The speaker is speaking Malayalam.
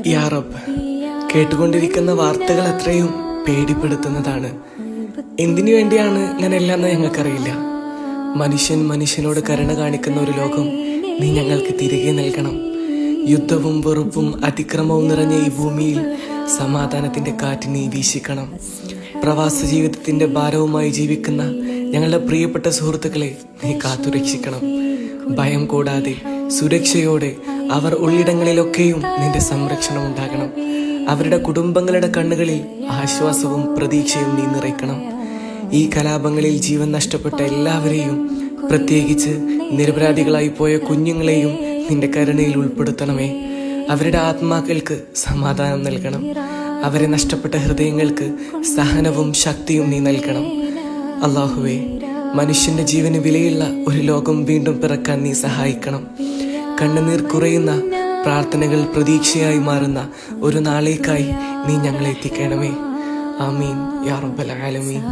യാ റബ്ബ്, കേട്ടുകൊണ്ടിരിക്കുന്ന വാർത്തകൾ അത്രയും പേടിപ്പെടുത്തുന്നതാണ്. എന്തിനു വേണ്ടിയാണ് ഇങ്ങനെയെല്ലാം ഞങ്ങൾക്കറിയില്ല. മനുഷ്യൻ മനുഷ്യനോട് കരുണ കാണിക്കുന്ന ഒരു ലോകം നീ ഞങ്ങൾക്ക് തിരികെ നൽകണം. യുദ്ധവും വെറുപ്പും അതിക്രമവും നിറഞ്ഞ ഈ ഭൂമിയിൽ സമാധാനത്തിന്റെ കാറ്റ് നീ വീശിക്കണം. പ്രവാസ ജീവിതത്തിന്റെ ഭാരവുമായി ജീവിക്കുന്ന ഞങ്ങളുടെ പ്രിയപ്പെട്ട സുഹൃത്തുക്കളെ നീ കാത്തുരക്ഷിക്കണം. ഭയം കൂടാതെ സുരക്ഷയോടെ അവർ ഉള്ളിടങ്ങളിലൊക്കെയും നിന്റെ സംരക്ഷണം ഉണ്ടാകണം. അവരുടെ കുടുംബങ്ങളുടെ കണ്ണുകളിൽ ആശ്വാസവും പ്രതീക്ഷയും നീ നിറയ്ക്കണം. ഈ കലാപങ്ങളിൽ ജീവൻ നഷ്ടപ്പെട്ട എല്ലാവരെയും, പ്രത്യേകിച്ച് നിരപരാധികളായി പോയ കുഞ്ഞുങ്ങളെയും നിന്റെ കരുണയിൽ ഉൾപ്പെടുത്തണമേ. അവരുടെ ആത്മാക്കൾക്ക് സമാധാനം നൽകണം. അവരെ നഷ്ടപ്പെട്ട ഹൃദയങ്ങൾക്ക് സഹനവും ശക്തിയും നീ നൽകണം. അല്ലാഹുവേ, മനുഷ്യന്റെ ജീവന് വിലയുള്ള ഒരു ലോകം വീണ്ടും പിറക്കാൻ നീ സഹായിക്കണം. കണ്ണുനീർ കുറയുന്ന പ്രാർത്ഥനകൾ പ്രതീക്ഷയായി മാറുന്ന ഒരു നാളേക്കായി നീ ഞങ്ങളെ എത്തിക്കണമേ. ആമീൻ യാ റബ്ബൽ ആലമീൻ.